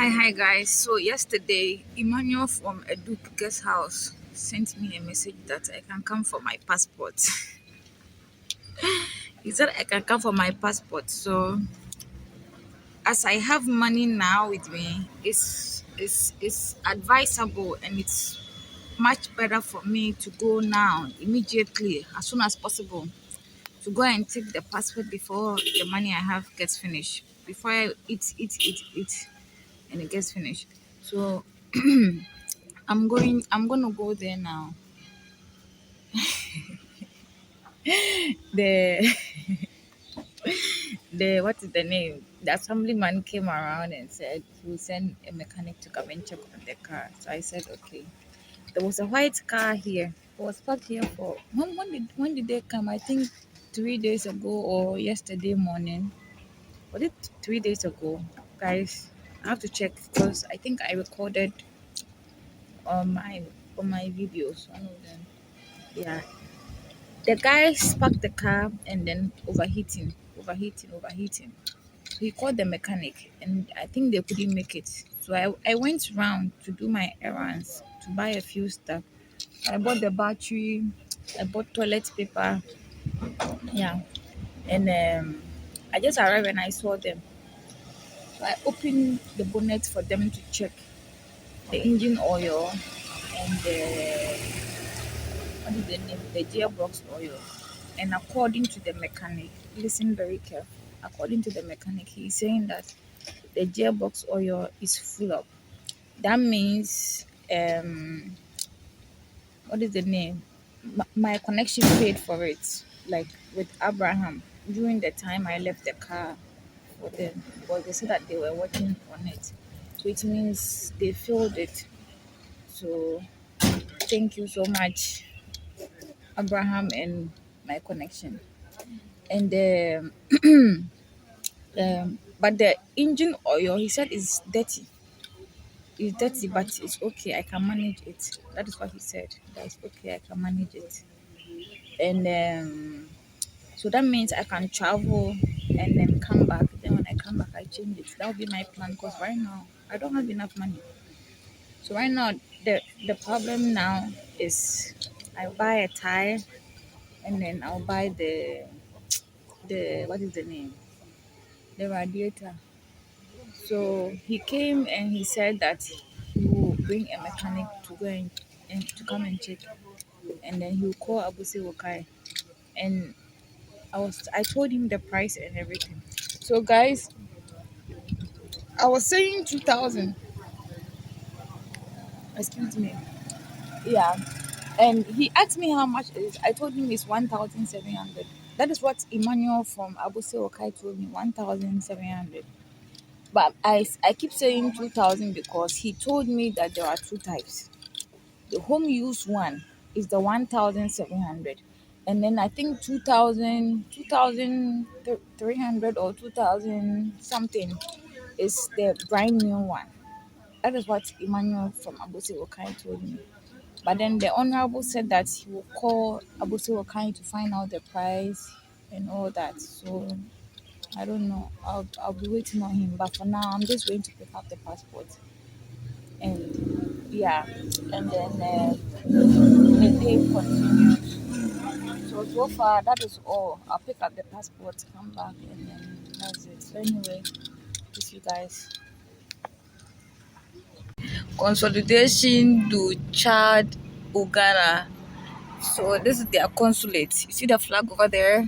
Hi guys. So yesterday, Emmanuel from a Duke guest house sent me a message that I can come for my passport. He said I can come for my passport. So as I have money now with me, it's advisable and it's much better for me to go now immediately as soon as possible to go and take the passport before the money I have gets finished. Before I eat and it gets finished. So I'm gonna go there now. The the what is the name? The assemblyman came around and said he will send a mechanic to come and check on the car. So I said okay. There was a white car here. It was parked here for when did they come? I think 3 days ago or yesterday morning. Was it 3 days ago? Guys, I have to check because I think I recorded on my videos, one of them. Yeah. The guy sparked the car and then overheating. So he called the mechanic and I think they couldn't make it. So I went round to do my errands to buy a few stuff. I bought the battery, I bought toilet paper, yeah. And I just arrived and I saw them. So I opened the bonnet for them to check the engine oil and the what is the name? The gearbox oil. And according to the mechanic, listen very careful. According to the mechanic, he's saying that the gearbox oil is full up. That means, what is the name? My connection paid for it, like with Abraham during the time I left the car for them, because they said that they were working on it. So it means they filled it. So thank you so much, Abraham and my connection. And but the engine oil, he said, is dirty. It's dirty, but it's okay. I can manage it. That is what he said. That's okay. I can manage it. And so that means I can travel and then come back. Then when I come back, I change it. That will be my plan. Because right now I don't have enough money. So right now the problem now is I buy a tire and then I'll buy the what is the name? The radiator. So he came and he said that he will bring a mechanic to go and to come and check, and then he will call Abuse Wokai. And I told him the price and everything. So guys, I was saying 2,000. Excuse me. Yeah, and he asked me how much it is. I told him it's 1,700. That is what Emmanuel from Abuse Wokai told me, 1,700. But I keep saying 2,000 because he told me that there are two types. The home use one is the 1,700, and then I think 2,300 or 2,000 something is the brand new one. That is what Emmanuel from Abuse Wokai told me. But then the honorable said that he will call Abuse Wokai to find out the price and all that. So I don't know. I'll be waiting on him. But for now, I'm just going to pick up the passport. And yeah, and then the day continues. So far, that is all. I'll pick up the passport, come back, and then that's it. So anyway, peace, you guys. Consolidation to Chad, Uganda. So this is their consulate. You see the flag over there?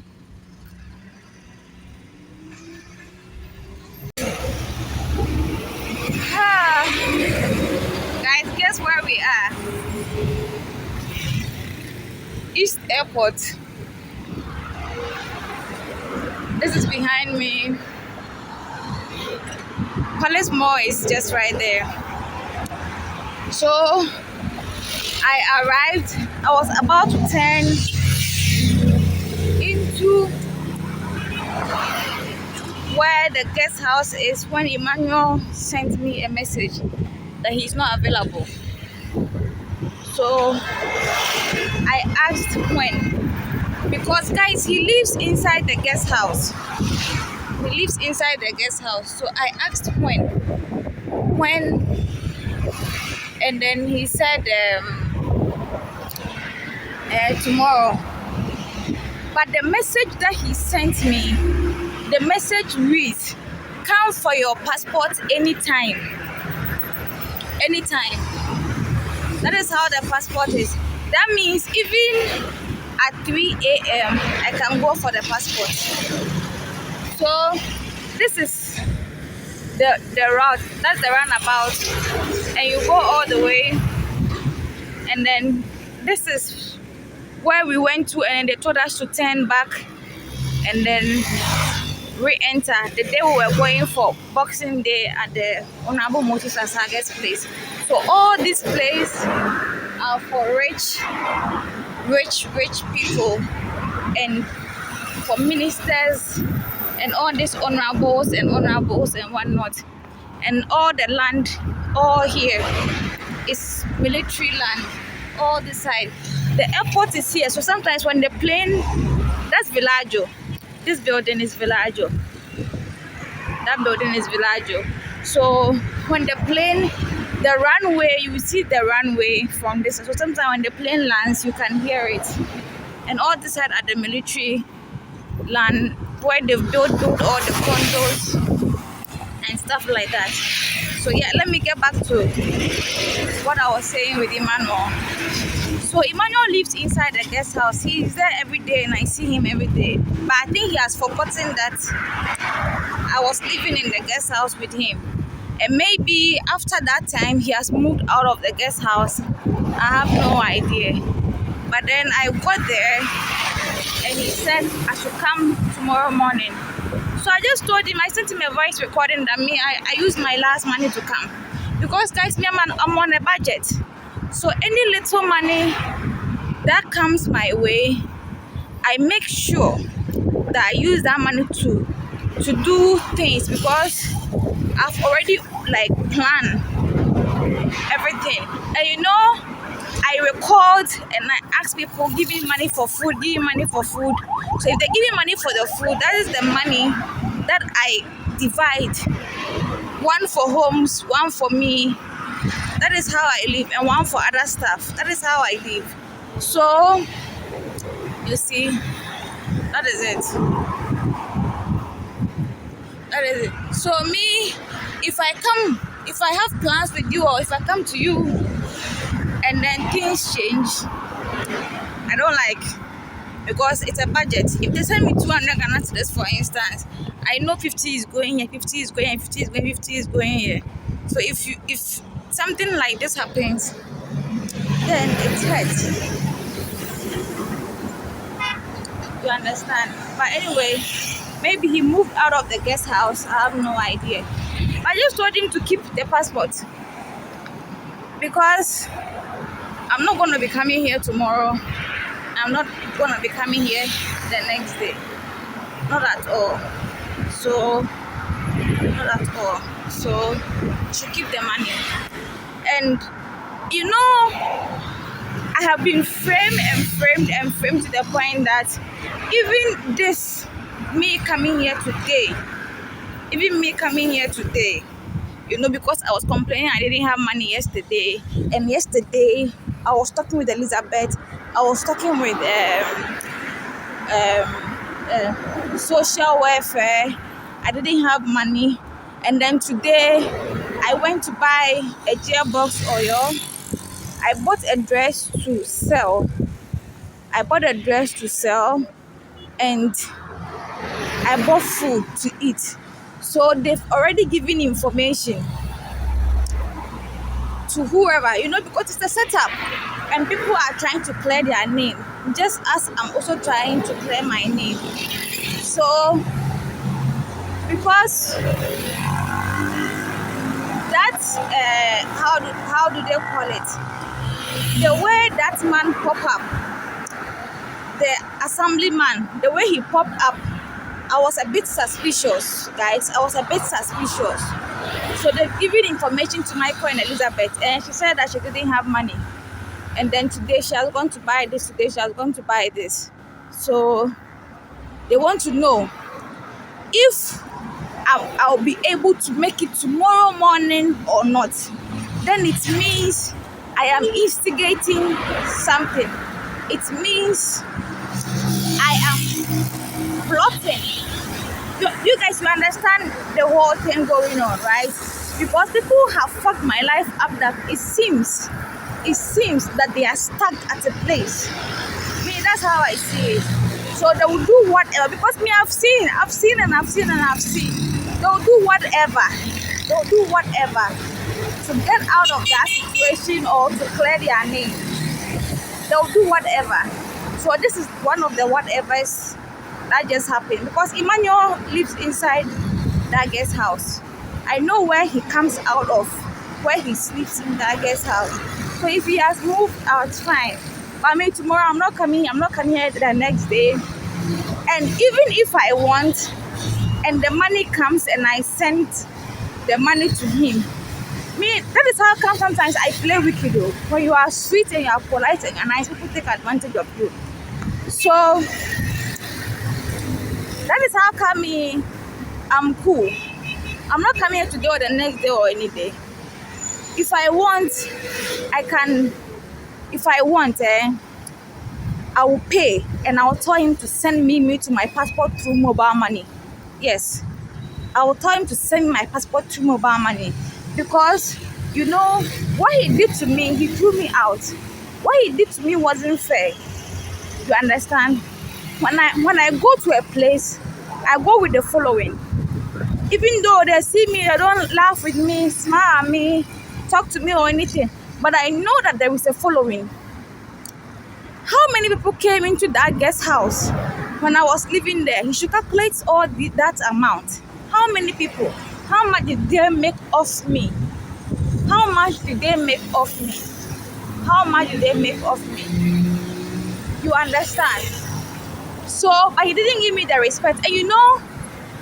Ah, guys, guess where we are? East Airport. This is behind me. Palace Mall is just right there. So I arrived. I was about to turn into where the guest house is when Emmanuel sent me a message that he's not available. So I asked when, because guys, he lives inside the guest house. He lives inside the guest house. So I asked when, and then he said tomorrow. But the message that he sent me, the message reads, "Come for your passport anytime." Anytime. That is how the passport is. That means even at 3 a.m. I can go for the passport. So this is the route. That's the roundabout, and you go all the way, and then this is where we went to, and they told us to turn back and then re-enter the day we were going for Boxing Day at the Honorable Moses Asaga's place. So all these places are for rich people and for ministers and all these honorables and whatnot. And all the land, all here is military land, all this side. The airport is here, so sometimes when the plane, that's Villaggio. This building is Villaggio. That building is Villaggio. So when the plane, the runway, you see the runway from this. So sometimes when the plane lands, you can hear it. And all this side are the military land where they've built all the condos and stuff like that. So yeah, let me get back to what I was saying with Emmanuel. So Emmanuel lives inside the guest house. He's there every day and I see him every day. But I think he has forgotten that I was living in the guest house with him. And maybe after that time, he has moved out of the guest house. I have no idea. But then I got there and he said I should come tomorrow morning. So I just told him, I sent him a voice recording that I used my last money to come. Because guys, I'm on a budget. So any little money that comes my way, I make sure that I use that money to do things, because I've already like planned everything. And you know, I record and I ask people, give me money for food, give me money for food. So if they give me money for the food, that is the money that I divide. One for homes, one for me. That is how I live, and one for other stuff. That is how I live. So you see, that is it. That is it. So me, if I have plans with you, or if I come to you and then things change, I don't like, because it's a budget. If they send me 200 Ghana cedis, for instance, I know 50 is going here, 50 is going here, 50 is going, 50 is going here. So if something like this happens, then it hurts. You understand? But anyway, maybe he moved out of the guest house. I have no idea. I just told him to keep the passport, because I'm not going to be coming here tomorrow. I'm not going to be coming here the next day. Not at all. So, not at all. So, should keep the money. And, you know, I have been framed to the point that even this, me coming here today, you know, because I was complaining I didn't have money yesterday. And yesterday, I was talking with Elizabeth. I was talking with social welfare. I didn't have money. And then today, I went to buy a gearbox oil. I bought a dress to sell. And I bought food to eat. So they've already given information to whoever, you know, because it's a setup and people are trying to clear their name, just as I'm also trying to clear my name. So because that's how do they call it, the way that man pop up, the assemblyman, the way he popped up, I was a bit suspicious, guys. I was a bit suspicious. So they've given information to Michael and Elizabeth, and she said that she didn't have money. And then today she was going to buy this, today she was going to buy this. So they want to know if I'll be able to make it tomorrow morning or not, then it means I am instigating something. It means I am plotting. You guys, you understand the whole thing going on, right? Because people have fucked my life up that it seems that they are stuck at a place. Me, that's how I see it. So they will do whatever, because me, I've seen. They'll do whatever. They'll do whatever to get out of that situation or to clear their name. They'll do whatever. So this is one of the whatevers that just happened, because Emmanuel lives inside that guest house. I know where he comes out of, where he sleeps in that guest house. So if he has moved out, fine. But I mean, tomorrow I'm not coming here the next day. And even if I want, and the money comes and I send the money to him, me, that is how come sometimes I play wicked though. When you are sweet and you are polite and nice, people take advantage of you. So that is how come me, I'm cool. I'm not coming here today or the next day or any day. If I want, I can. If I want, I will pay and I will tell him to send me to my passport through mobile money. Yes, I will tell him to send my passport through mobile money, because you know what he did to me, he threw me out. What he did to me wasn't fair. You understand? When I go to a place, I go with the following. Even though they see me, they don't laugh with me, smile at me, talk to me or anything. But I know that there is a following. How many people came into that guest house when I was living there? You should calculate that amount. How many people? How much did they make off me? How much did they make off me? How much did they make off me? You understand? So, but he didn't give me the respect. And you know,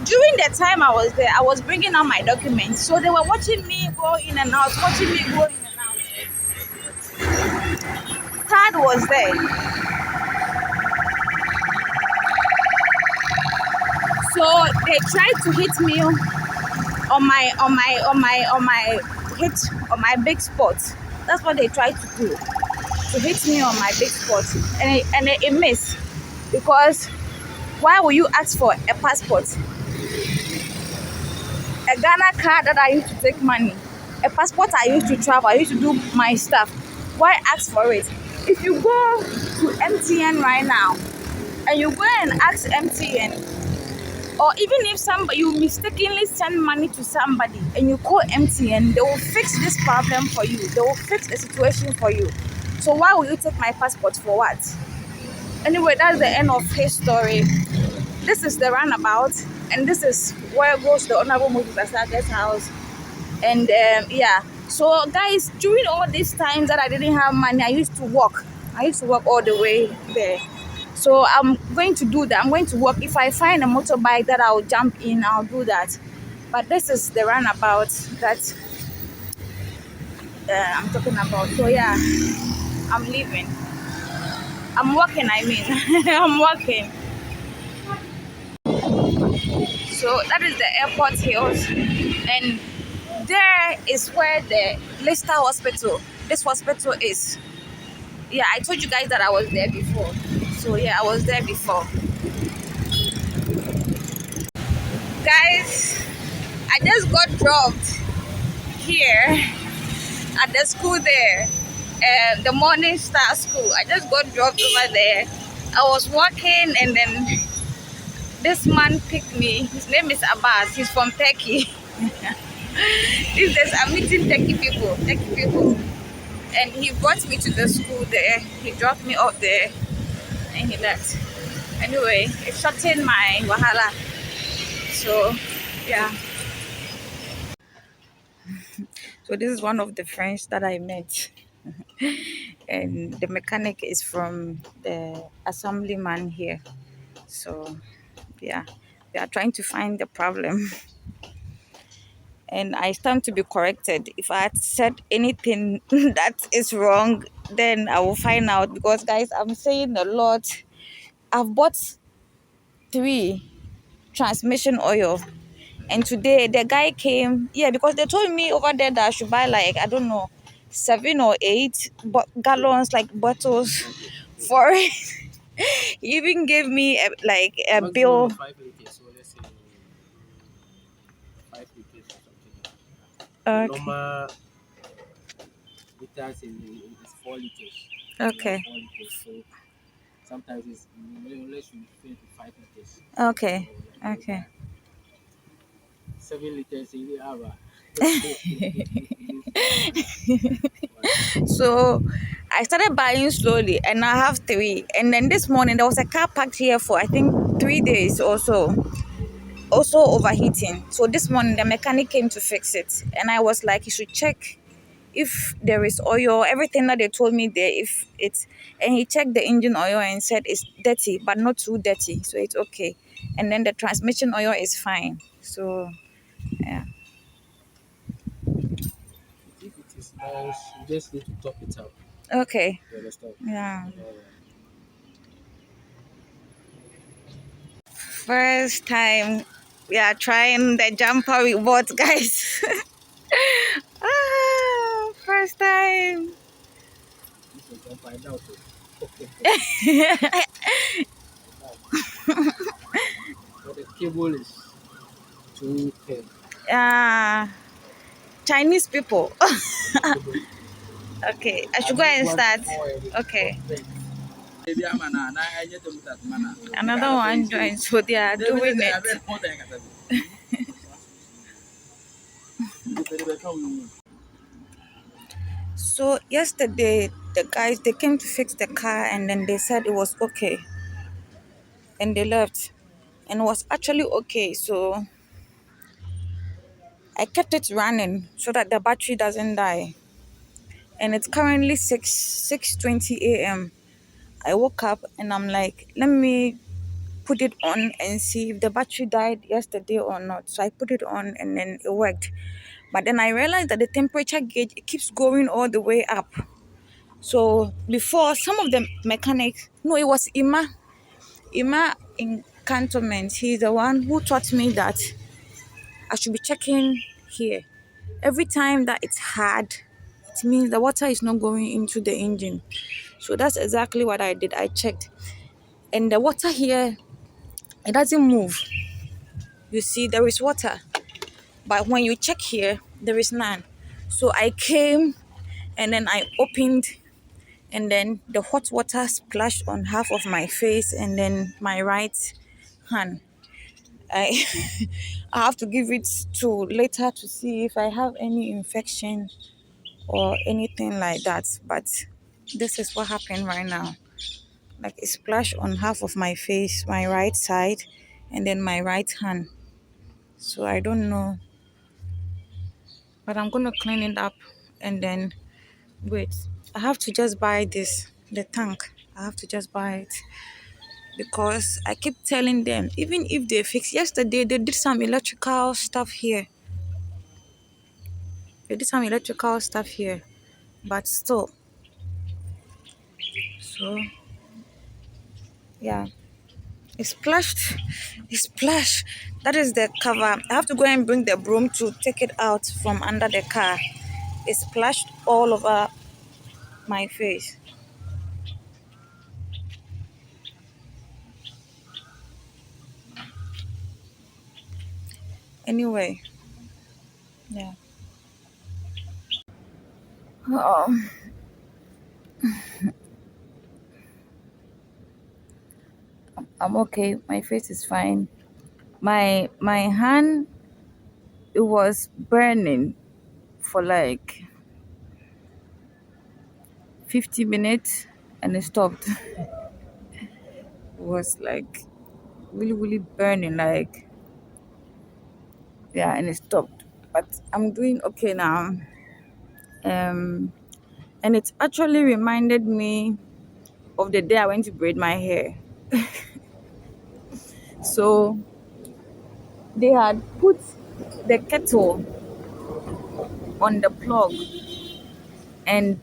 during the time I was there, I was bringing out my documents. So they were watching me go in and out, watching me go in and out. Card was there. So they tried to hit me on my big spot. That's what they tried to do. To hit me on my big spot. And it missed. Because why will you ask for a passport? A Ghana card that I used to take money. A passport I used to travel. I used to do my stuff. Why ask for it? If you go to MTN right now and you go and ask MTN, or even if you mistakenly send money to somebody and you call MTN, they will fix this problem for you. They will fix the situation for you. So why will you take my passport for what? Anyway, that's the end of his story. This is the roundabout, and this is where goes the Honorable Moses Asaga's house. And yeah, so guys, during all these times that I didn't have money, I used to walk all the way there. So I'm going to do that. I'm going to walk. If I find a motorbike that I'll jump in, I'll do that. But this is the roundabout that I'm talking about. So yeah, I'm leaving. I'm walking, I mean. I'm walking. So that is the airport hills. And there is where the Leicester Hospital, this hospital is. Yeah, I told you guys that I was there before. So yeah, I was there before. Guys, I just got dropped here at the school there. The Morning Star School. I just got dropped over there. I was walking and then this man picked me. His name is Abbas. He's from Turkey. These days I'm meeting Turkey people. And he brought me to the school there. He dropped me off there and he left. Anyway, it shortened my wahala. So, yeah. So this is one of the friends that I met. And the mechanic is from the assemblyman here. So, yeah, we are trying to find the problem. And I stand to be corrected. If I had said anything that is wrong, then I will find out. Because, guys, I'm saying a lot. I've bought 3 transmission oil And today the guy came, yeah, because they told me over there that I should buy like, I don't know, 7 or 8 gallons, like bottles for it. He even gave me like a bill. 5 liters. So let's say 5 liters or something like that. The Okay. normal liters is 4 liters. We have Okay. 4 liters. So sometimes it's unless you fill it with 5 liters. Okay. So like maybe Okay. 7 liters in the hour. So I started buying slowly, and I have 3. And then this morning there was a car parked here for I think 3 days or so, also overheating. So this morning the mechanic came to fix it, and I was like, you should check if there is oil, everything that they told me there, if it's, and he checked the engine oil and said it's dirty, but not too dirty, so it's okay. And then the transmission oil is fine. So yeah. If it is nice, you just need to top it up. Okay. You understand? Yeah. Alright. First time we are trying the jumper we bought, guys. First time. This will jump right out. But the cable is too thin. uh, Chinese people. And the cable Okay, I should I've go used and one start. before and it was Okay. bent. Maybe I'm an I get them that man. Another one joined, so they are doing it. So yesterday, the guys, they came to fix the car, and then they said it was okay, and they left, and it was actually okay. So I kept it running so that the battery doesn't die. And it's currently 6:20 a.m. I woke up and I'm like, let me put it on and see if the battery died yesterday or not. So I put it on and then it worked. But then I realized that the temperature gauge, it keeps going all the way up. So before, some of the mechanics, no, it was Ima in cantonment. He's the one who taught me that I should be checking here. Every time that it's hard, it means the water is not going into the engine. So that's exactly what I did. I checked. And the water here, it doesn't move. You see, there is water. But when you check here, there is none. So I came and then I opened, and then the hot water splashed on half of my face and then my right hand. I I have to give it to later to see if I have any infection or anything like that. But this is what happened right now. Like it splashed on half of my face, my right side, and then my right hand. So I don't know, but I'm gonna clean it up and then wait. I have to just buy this, the tank. I have to just buy it because I keep telling them, even if they fix, yesterday they did some electrical stuff here. They did some electrical stuff here, but still. So yeah, it splashed. It splashed. That is the cover. I have to go and bring the broom to take it out from under the car. It splashed all over my face. Anyway, yeah. Oh, I'm okay. My face is fine. My hand, it was burning for like 50 minutes and it stopped. It was like really really burning, like, yeah, and it stopped. But I'm doing okay now. Um and it actually reminded me of the day I went to braid my hair. So they had put the kettle on the plug, and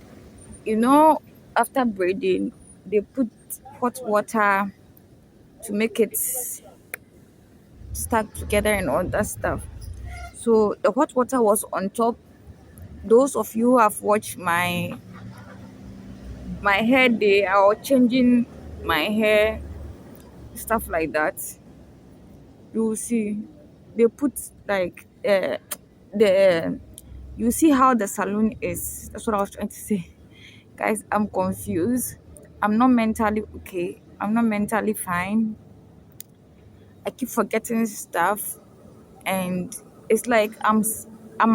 you know, after braiding they put hot water to make it stuck together and all that stuff. So the hot water was on top. Those of you who have watched my hair day or changing my hair, stuff like that, you will see they put like the you see how the salon is. That's what I was trying to say. Guys, I'm confused. I'm not mentally okay. I'm not mentally fine. I keep forgetting stuff, and it's like I'm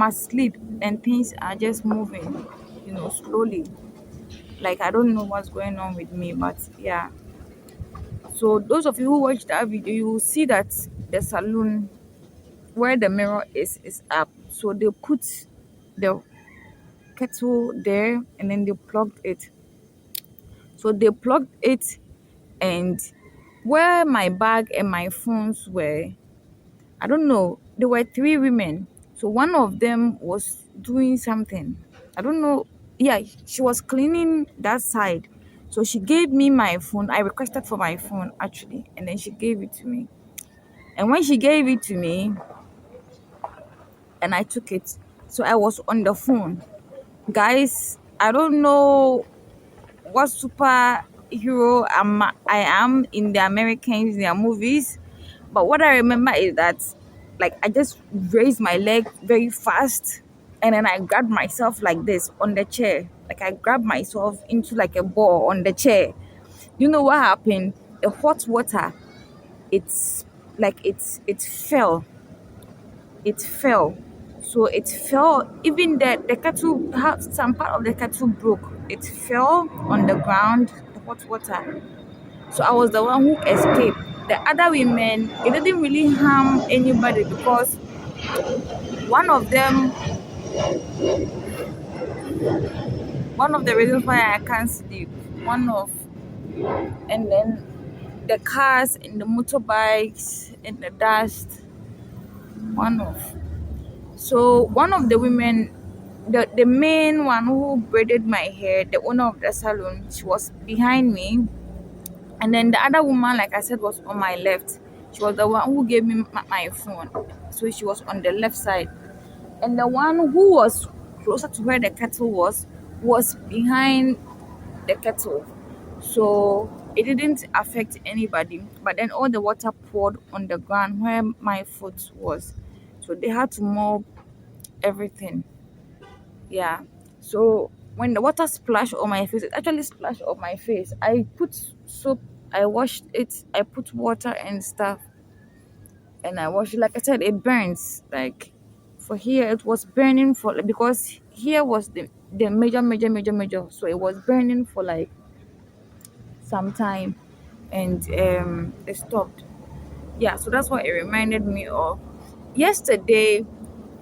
asleep and things are just moving, slowly. Like I don't know what's going on with me, but yeah. So those of you who watch that video, you will see that the salon where the mirror is up. So they put the kettle there and then they plugged it. So they plugged it, and where my bag and my phones were, I don't know, there were three women. So one of them was doing something. I don't know. Yeah, she was cleaning that side. So she gave me my phone. I requested for my phone actually, and then she gave it to me. And when she gave it to me and I took it, so I was on the phone. Guys, I don't know what superhero I am in the Americans, their movies. But what I remember is that, like, I just raised my leg very fast, and then I grabbed myself like this on the chair. Like I grabbed myself into like a ball on the chair. You know what happened? The hot water, it's like it fell. It fell. So it fell. Even the kettle, some part of the kettle broke. It fell on the ground. The hot water. So I was the one who escaped. The other women, it didn't really harm anybody because one of them, one of the reasons why I can't sleep, one of, and then the cars and the motorbikes and the dust, one of. So one of the women, the main one who braided my hair, the owner of the salon, she was behind me. And then the other woman, like I said, was on my left. She was the one who gave me my phone. So she was on the left side. And the one who was closer to where the kettle was behind the kettle. So it didn't affect anybody. But then all the water poured on the ground where my foot was. So they had to mop everything. Yeah. So when the water splashed on my face, it actually splashed on my face. I put soap, I washed it, I put water and stuff, and I washed it. Like I said, it burns. Like for here, it was burning for, because here was the major. So it was burning for like some time, and it stopped. Yeah. So that's what it reminded me of. Yesterday,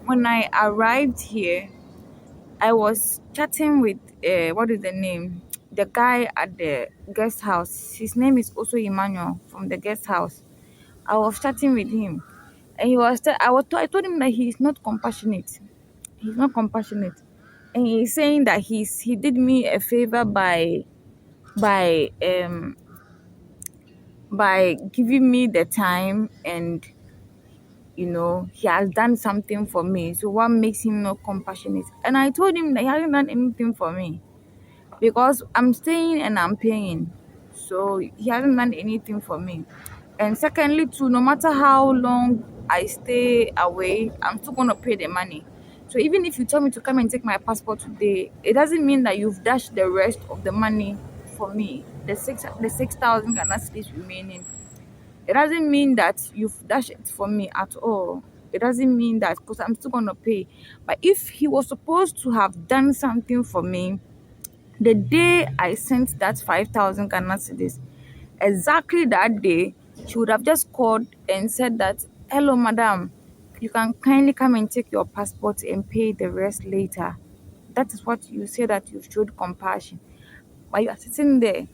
when I arrived here, I was chatting with what is the name? The guy at the guest house. His name is also Emmanuel from the guest house. I was chatting with him, and he was. I told him that he's not compassionate. He's not compassionate, and he's saying that he did me a favor by um by giving me the time, and he has done something for me. So what makes him not compassionate? And I told him that he hasn't done anything for me, because I'm staying and I'm paying. So he hasn't done anything for me. And secondly, too, no matter how long I stay away, I'm still gonna pay the money. So even if you tell me to come and take my passport today, it doesn't mean that you've dashed the rest of the money for me. The 6,000 Ghana cedis remaining. It doesn't mean that you've dashed it for me at all. It doesn't mean that, because I'm still gonna pay. But if he was supposed to have done something for me, the day I sent that 5,000 Ghana cedis, exactly that day, she would have just called and said that, "Hello, madam, you can kindly come and take your passport and pay the rest later." That is what you say, that you showed compassion. But you are sitting there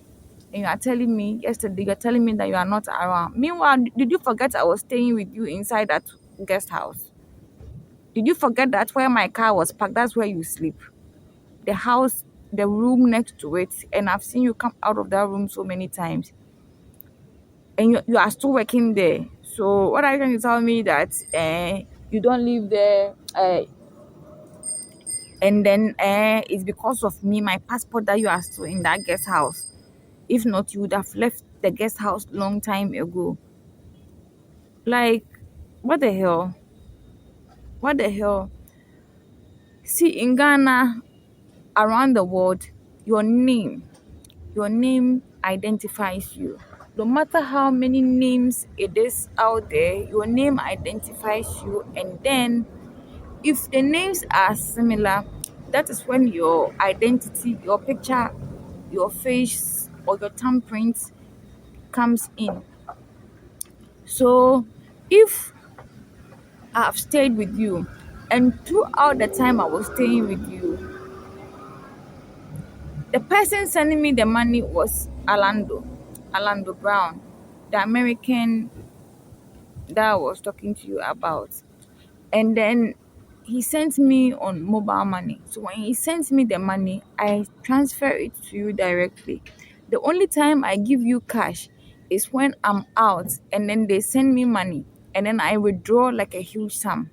and you are telling me yesterday, you are telling me that you are not around. Meanwhile, did you forget I was staying with you inside that guest house? Did you forget that where my car was parked, that's where you sleep? The house, the room next to it, and I've seen you come out of that room so many times, and you are still working there. So what are you trying to tell me, that you don't live there, and then it's because of me, my passport, that you are still in that guest house. If not, you would have left the guest house long time ago. Like, what the hell? What the hell? See, in Ghana, around the world, your name, your name identifies you. No matter how many names it is out there, your name identifies you. And then, if the names are similar, that is when your identity, your picture, your face, or your thumbprint comes in. So, if I've stayed with you, and throughout the time I was staying with you, the person sending me the money was Orlando Brown, the American that I was talking to you about. And then he sent me on mobile money. So when he sends me the money, I transfer it to you directly. The only time I give you cash is when I'm out and then they send me money and then I withdraw like a huge sum.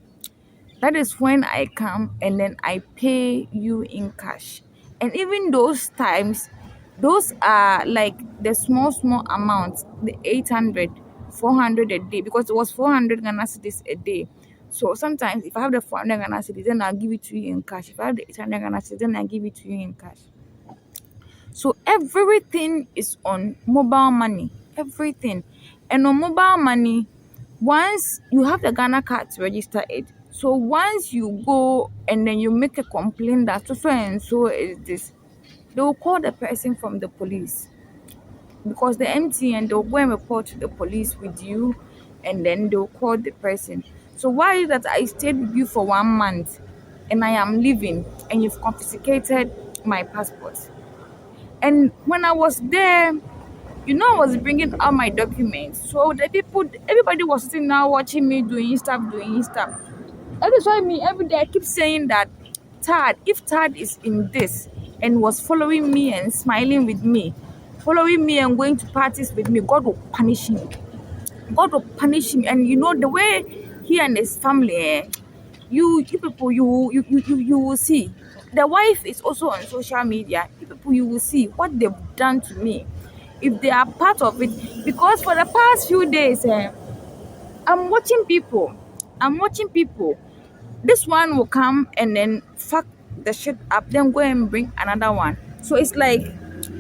That is when I come and then I pay you in cash. And even those times, those are like the small amounts, the 800, 400 a day, because it was 400 Ghana cedis a day. So sometimes if I have the 400 Ghana cedis, then I'll give it to you in cash. If I have the 800 Ghana cedis, then I'll give it to you in cash. So everything is on mobile money. Everything. And on mobile money, once you have the Ghana card to register it, so once you go and then you make a complaint that so and so is this, they will call the person from the police, because the MTN, they'll go and report to the police with you, and then they'll call the person. So why is that I stayed with you for 1 month and I am leaving and you've confiscated my passport? And when I was there, I was bringing out my documents. So the people, everybody was sitting now watching me doing stuff, doing stuff. That is why me every day I keep saying that if Tad is in this and was following me and smiling with me, following me and going to parties with me, God will punish him. God will punish him. And the way he and his family, you people, you will see. The wife is also on social media. You people, you will see what they've done to me. If they are part of it, because for the past few days, I'm watching people. I'm watching people. This one will come and then fuck the shit up, then go and bring another one. So it's like,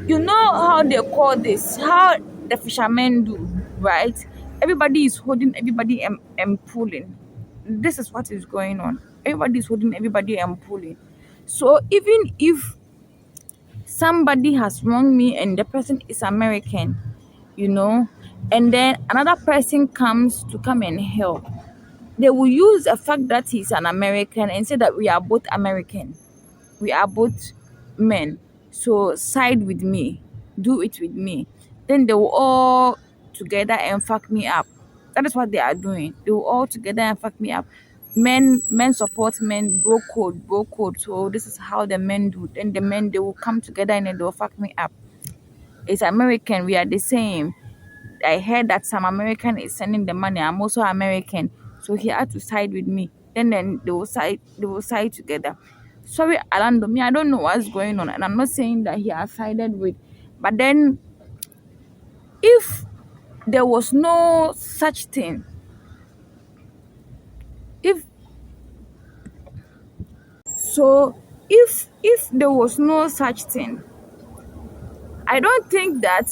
how they call this, how the fishermen do, right? Everybody is holding everybody and pulling. This is what is going on. Everybody is holding everybody and pulling. So even if somebody has wronged me and the person is American, and then another person comes to come and help, they will use the fact that he's an American and say that we are both American. We are both men. So side with me. Do it with me. Then they will all together and fuck me up. That is what they are doing. They will all together and fuck me up. Men support men, bro code, bro code. So this is how the men do. Then the men, they will come together and then they will fuck me up. It's American. We are the same. I heard that some American is sending the money. I'm also American, so he had to side with me. Then they will side. They will side together. Sorry, Alando. Me, I don't know what's going on, and I'm not saying that he has sided with. But then, if there was no such thing, if if there was no such thing, I don't think that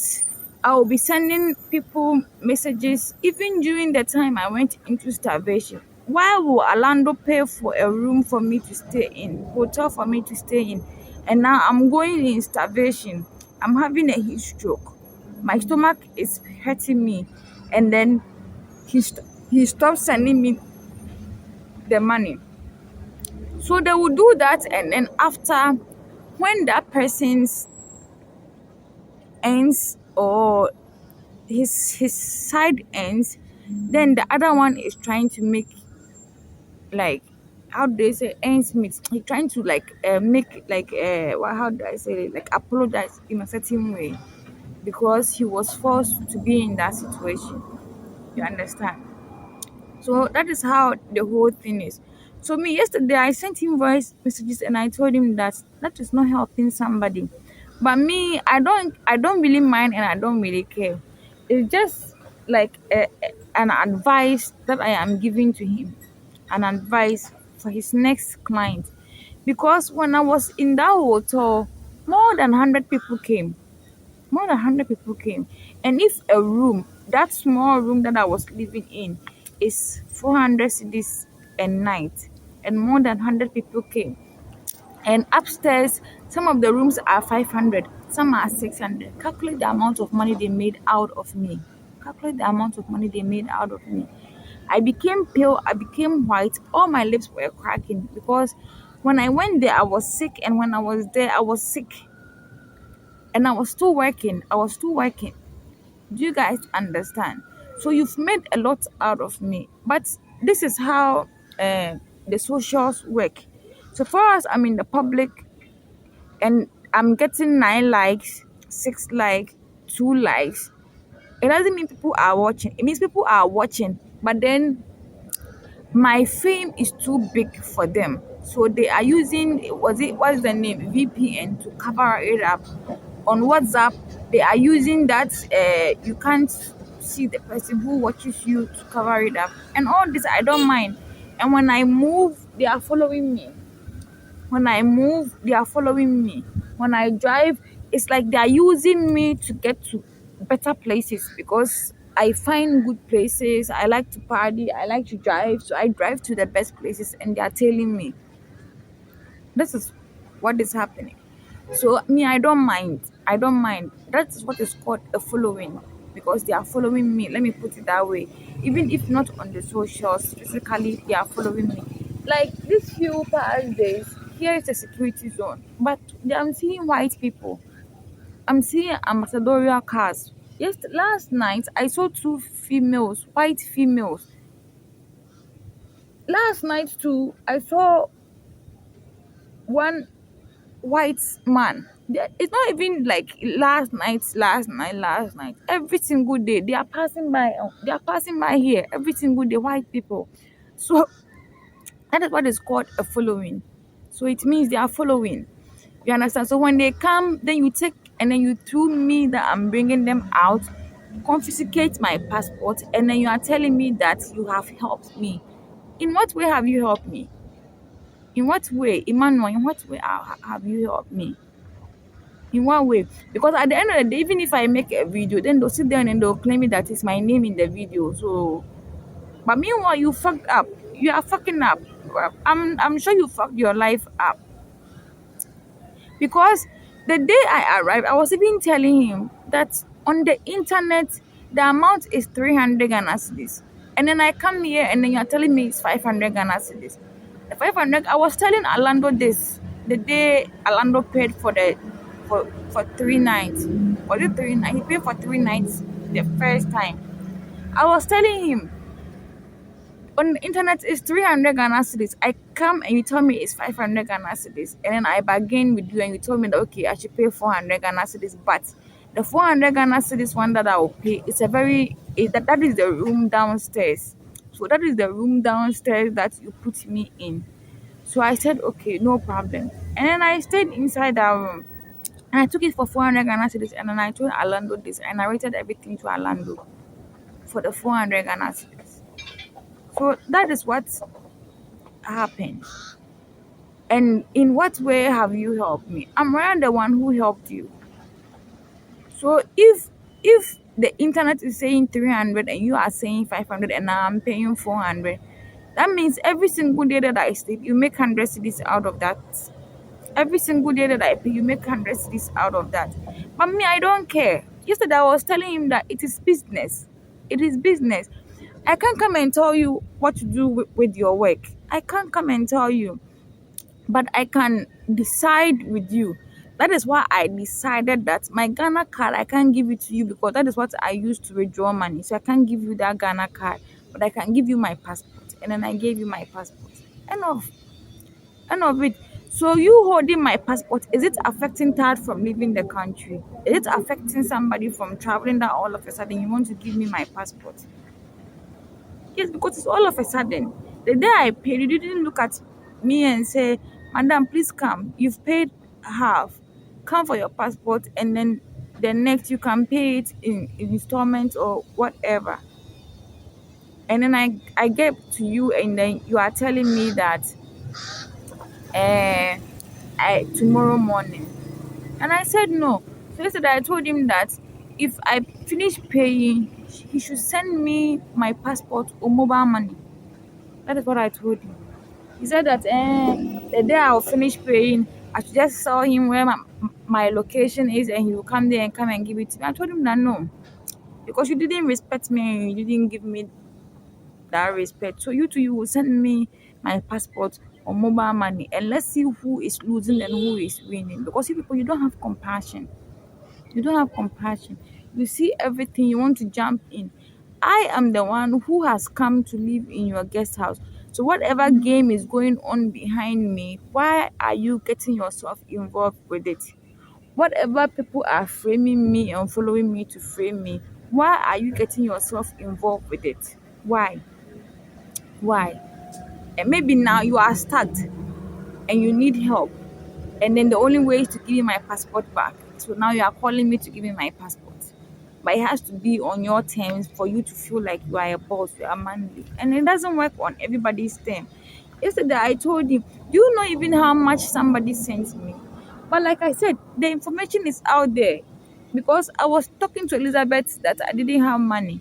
I will be sending people messages even during the time I went into starvation. Why will Orlando pay for a room for me to stay in, hotel for me to stay in, and now I'm going in starvation? I'm having a heat stroke. My stomach is hurting me, and then he stopped sending me the money. So they will do that, and then after, when that person's ends or his side ends, then the other one is trying to make, like, how do they say, ends meet. He's trying to like make like how do I say it? Like apologize in a certain way, because he was forced to be in that situation. You understand? So that is how the whole thing is. So me yesterday I sent him voice messages and I told him that that is not helping somebody. But me, I don't really mind and I don't really care. It's just like an advice that I am giving to him, an advice for his next client. Because when I was in that hotel, more than 100 people came, more than 100 people came. And if a room, that small room that I was living in, is 400 cedis a night, and more than 100 people came, and upstairs, some of the rooms are 500, some are 600. Calculate the amount of money they made out of me. Calculate the amount of money they made out of me. I became pale, I became white, all my lips were cracking because when I went there, I was sick, and when I was there, I was sick. And I was still working. I was still working. Do you guys understand? So you've made a lot out of me. But this is how the socials work. So far as I'm in the public and I'm getting 9 likes, 6 likes, 2 likes, it doesn't mean people are watching. It means people are watching, but then my fame is too big for them. So they are using, what's the name, VPN, to cover it up. On WhatsApp, they are using that you can't see the person who watches you to cover it up. And all this I don't mind. And when I move, they are following me. When I move, they are following me. When I drive, it's like they are using me to get to better places because I find good places. I like to party. I like to drive. So I drive to the best places and they are telling me this is what is happening. So me, I don't mind. I don't mind. That's what is called a following because they are following me. Let me put it that way. Even if not on the socials, physically, they are following me. Like these few past days, here is a security zone, but I'm seeing white people. I'm seeing ambassadorial cars. Yes, last night I saw two females, white females. Last night too, I saw one white man. It's not even like last night. Every single day they are passing by. They are passing by here every single day. White people. So that is what is called a following. So it means they are following. You understand? So when they come, then you take and then you tell me that I'm bringing them out, confiscate my passport, and then you are telling me that you have helped me. In what way have you helped me? In what way, Emmanuel? In what way have you helped me? In one way, because at the end of the day, even if I make a video, then they'll sit there and then they'll claim it that it's my name in the video. So, but meanwhile, you fucked up. You are fucking up. I'm sure you fucked your life up because the day I arrived, I was even telling him that on the internet the amount is 300 Ghana cedis, and then I come here and then you're telling me it's 500 Ghana cedis. The 500, I was telling Orlando this the day Orlando paid for the for 3 nights. Was it 3 nights? He paid for 3 nights the first time. I was telling him on the internet it's 300 Ghana cedis. I come and you tell me it's 500 Ghana cedis, and then I bargain with you and you told me that okay, I should pay 400 Ghana cedis, but the 400 Ghana cedis one that I will pay is that is the room downstairs. So that is the room downstairs that you put me in. So I said okay, no problem, and then I stayed inside that room. And I took it for 400 Ghana cedis, and then I told Orlando this. I narrated everything to Orlando for the 400 Ghana cedis. So that is what happened. And in what way have you helped me? I'm rather the one who helped you. So if the internet is saying 300 and you are saying 500 and now I'm paying 400, that means every single day that I sleep, you make 100 cities out of that. Every single day that I pay, you make 100 cities out of that. But me, I don't care. Yesterday I was telling him that it is business. It is business. I can't come and tell you what to do with your work. I can't come and tell you, but I can decide with you. That is why I decided that my Ghana card, I can't give it to you because that is what I use to withdraw money. So I can't give you that Ghana card, but I can give you my passport. And then I gave you my passport. Enough. Enough it. So you holding my passport, is it affecting Tad from leaving the country? Is it affecting somebody from traveling that all of a sudden you want to give me my passport? Yes, because it's all of a sudden. The day I paid, you didn't look at me and say, Madam, please come. You've paid half. Come for your passport, and then the next you can pay it in installments or whatever. And then I get to you, and then you are telling me that uh, tomorrow morning. And I said no. So yesterday I told him that if I finish paying, he should send me my passport or mobile money. That is what I told him. He said that the day I'll finish paying, I should just tell him where my location is and he will come there and come and give it to me. I told him that no, because you didn't respect me, you didn't give me that respect. So you will send me my passport or mobile money, and let's see who is losing and who is winning. Because you people, you don't have compassion. You don't have compassion. You see everything, you want to jump in. I am the one who has come to live in your guest house. So whatever game is going on behind me, why are you getting yourself involved with it? Whatever people are framing me and following me to frame me, why are you getting yourself involved with it? Why? Why? And maybe now you are stuck and you need help. And then the only way is to give you my passport back. So now you are calling me to give you my passport. But it has to be on your terms for you to feel like you are a boss, you are manly. And it doesn't work on everybody's term. Yesterday I told him, do you know even how much somebody sent me? But like I said, the information is out there. Because I was talking to Elizabeth that I didn't have money,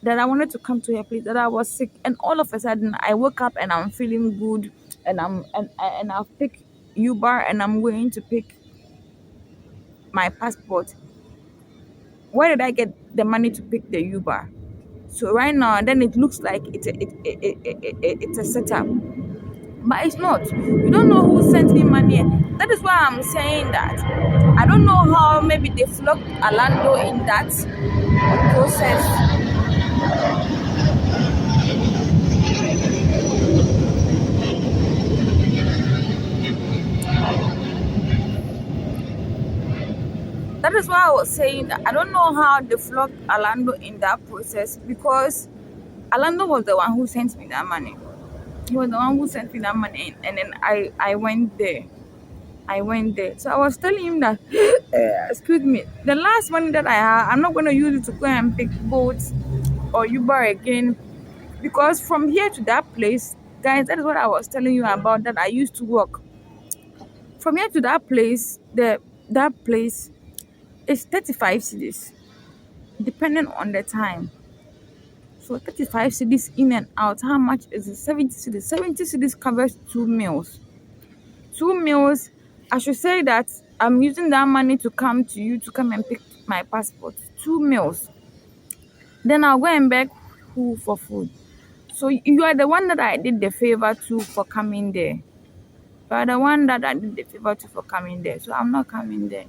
that I wanted to come to her place, that I was sick, and all of a sudden I woke up and I'm feeling good, and I've picked Uber and I'm going to pick my passport. Where did I get the money to pick the Uber? So right now, then it looks like it's a setup, but it's not. You don't know who sent me money. That is why I'm saying that. I don't know how maybe they flogged Alando in that process. That is why I was saying that I don't know how they flogged Alando in that process, because Alando was the one who sent me that money. He was the one who sent me that money, and then I went there. I went there. So I was telling him that, excuse me, the last money that I have, I'm not going to use it to go and pick boats or Uber again, because from here to that place, guys, that is what I was telling you about, that I used to work. From here to that place, that place is 35 cities, depending on the time. So 35 cities in and out. How much is it? 70 cities. 70 cities covers 2 meals. 2 meals. I should say that I'm using that money to come to you to come and pick my passport. 2 meals. Then I'll go and beg who for food. So you are the one that I did the favor to for coming there. You are the one that I did the favor to for coming there. So I'm not coming there.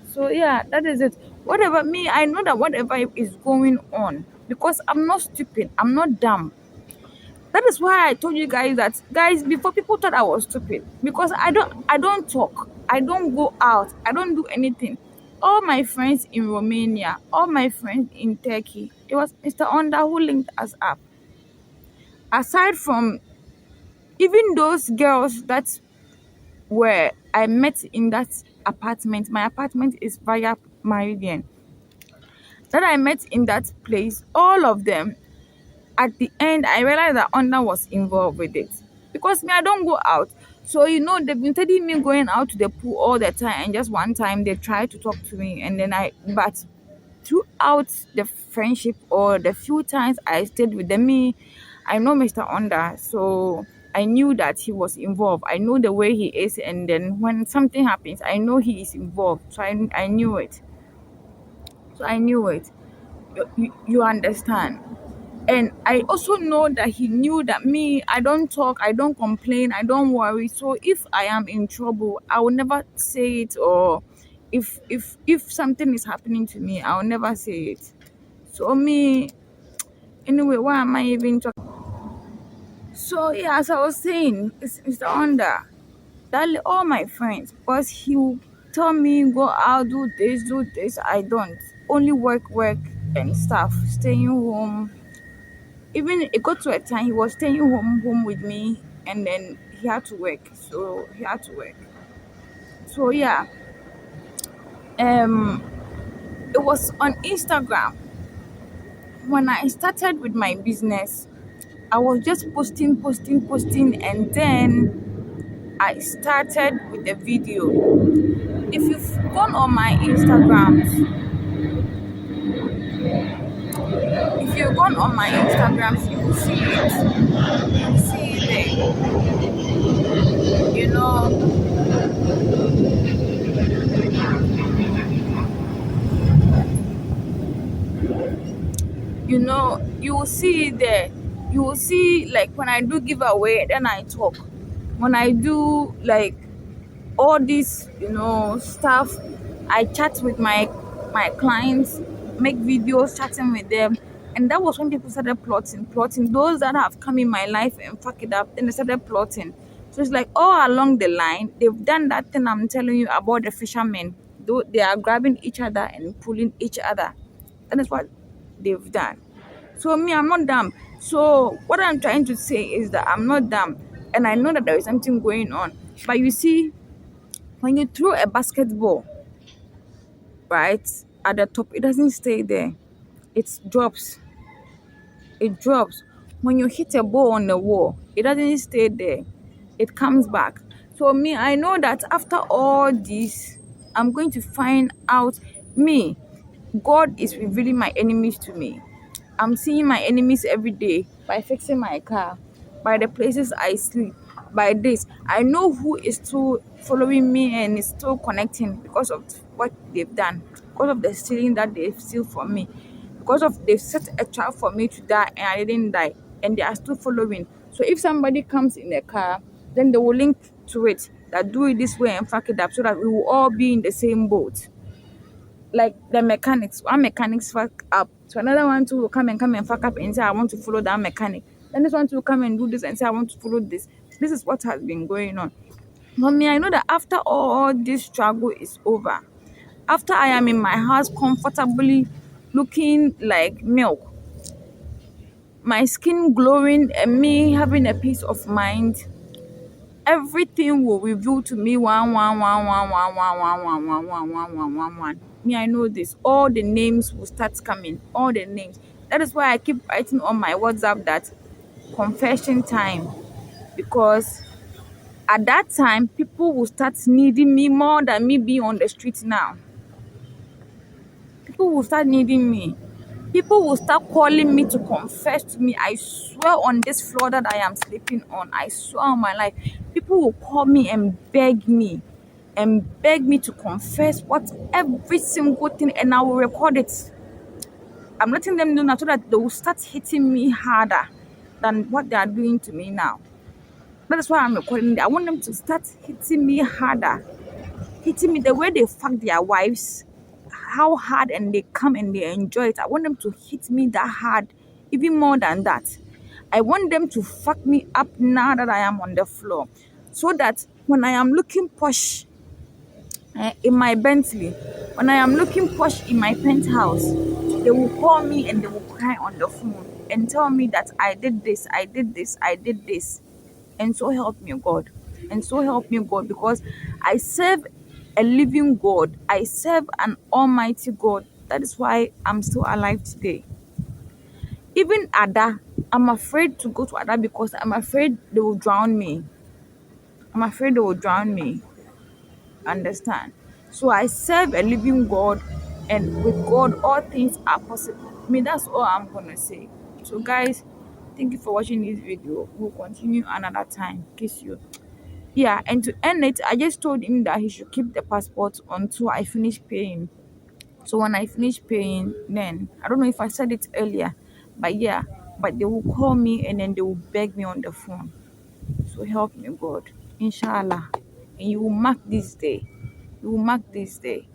So yeah, that is it. Whatever me, I know that whatever is going on, because I'm not stupid, I'm not dumb. That is why I told you guys that, guys, before, people thought I was stupid, because I don't talk, I don't go out, I don't do anything. All my friends in Romania, all my friends in Turkey, it was Mr. Onda who linked us up. Aside from even those girls that were I met in that apartment, my apartment is via Meridian, that I met in that place, all of them, at the end, I realized that Onda was involved with it. Because me, I don't go out. So, they've been telling me going out to the pool all the time. And just one time, they tried to talk to me. And then but throughout the friendship or the few times I stayed with them, I know Mr. Onda. So, I knew that he was involved. I know the way he is. And then when something happens, I know he is involved. So, I knew it. So, I knew it. You understand? And I also know that he knew that me, I don't talk, I don't complain, I don't worry. So if I am in trouble, I will never say it. Or if something is happening to me, I will never say it. So me, anyway, why am I even talking? So yeah, as I was saying, it's Mr. Onda. That all my friends, because he will tell me go out, do this, do this. I don't. Only work, work and stuff. Staying home, Even it got to a time he was staying home with me, and then he had to work. So he had to work. So yeah, um, it was on Instagram when I started with my business. I was just posting, and then I started with the video. If you've gone on my Instagrams, if you've gone on my Instagrams, you will see it. You will see it there. You will see it there. You will see, like, when I do giveaway, then I talk. When I do like all this, stuff, I chat with my clients, make videos chatting with them. And that was when people started plotting. Those that have come in my life and fuck it up, then they started plotting. So it's like all along the line, they've done that thing I'm telling you about the fishermen. Though they are grabbing each other and pulling each other. That is what they've done. So me, I'm not dumb. So what I'm trying to say is that I'm not dumb, and I know that there is something going on. But you see, when you throw a basketball, right, at the top, it doesn't stay there. It drops. It drops. When you hit a ball on the wall, it doesn't stay there. It comes back. So me, I know that after all this, I'm going to find out me. God is revealing my enemies to me. I'm seeing my enemies every day by fixing my car, by the places I sleep, by this. I know who is still following me and is still connecting because of what they've done, because of the stealing that they've steal from me, because of they've set a trap for me to die and I didn't die, and they are still following. So if somebody comes in a car, then they will link to it that do it this way and fuck it up so that we will all be in the same boat. Like the mechanics, one mechanics fuck up, so another one too will come and fuck up and say I want to follow that mechanic. Then this one too will come and do this and say I want to follow this. This is what has been going on. For me, I know that after all this struggle is over, after I am in my house comfortably looking like milk, my skin glowing, and me having a peace of mind, everything will reveal to me one. Me, I know this. All the names will start coming. All the names. That is why I keep writing on my WhatsApp that confession time, because at that time people will start needing me more than me being on the street now. People will start needing me. People will start calling me to confess to me. I swear on this floor that I am sleeping on, I swear on my life, people will call me and beg me to confess what every single thing, and I will record it. I'm letting them know now so that they will start hitting me harder than what they are doing to me now. That is why I'm recording it. I want them to start hitting me harder, hitting me the way they fuck their wives, how hard, and they come and they enjoy it. I want them to hit me that hard, even more than that. I want them to fuck me up now that I am on the floor, so that when I am looking posh in my Bentley, when I am looking posh in my penthouse, they will call me and they will cry on the phone and tell me that I did this, I did this, I did this. And so help me God. And so help me God, because I serve a living God. I serve an almighty God. That is why I'm still alive today. Even Ada, I'm afraid to go to Ada because I'm afraid they will drown me. I'm afraid they will drown me. Understand? So I serve a living God, and with God, all things are possible. I mean, that's all I'm gonna say. So, guys, thank you for watching this video. We'll continue another time. Kiss you. Yeah, and to end it, I just told him that he should keep the passport until I finish paying. So when I finish paying, then I don't know if I said it earlier, but yeah, but they will call me and then they will beg me on the phone. So help me God, inshallah. And you will mark this day. You will mark this day.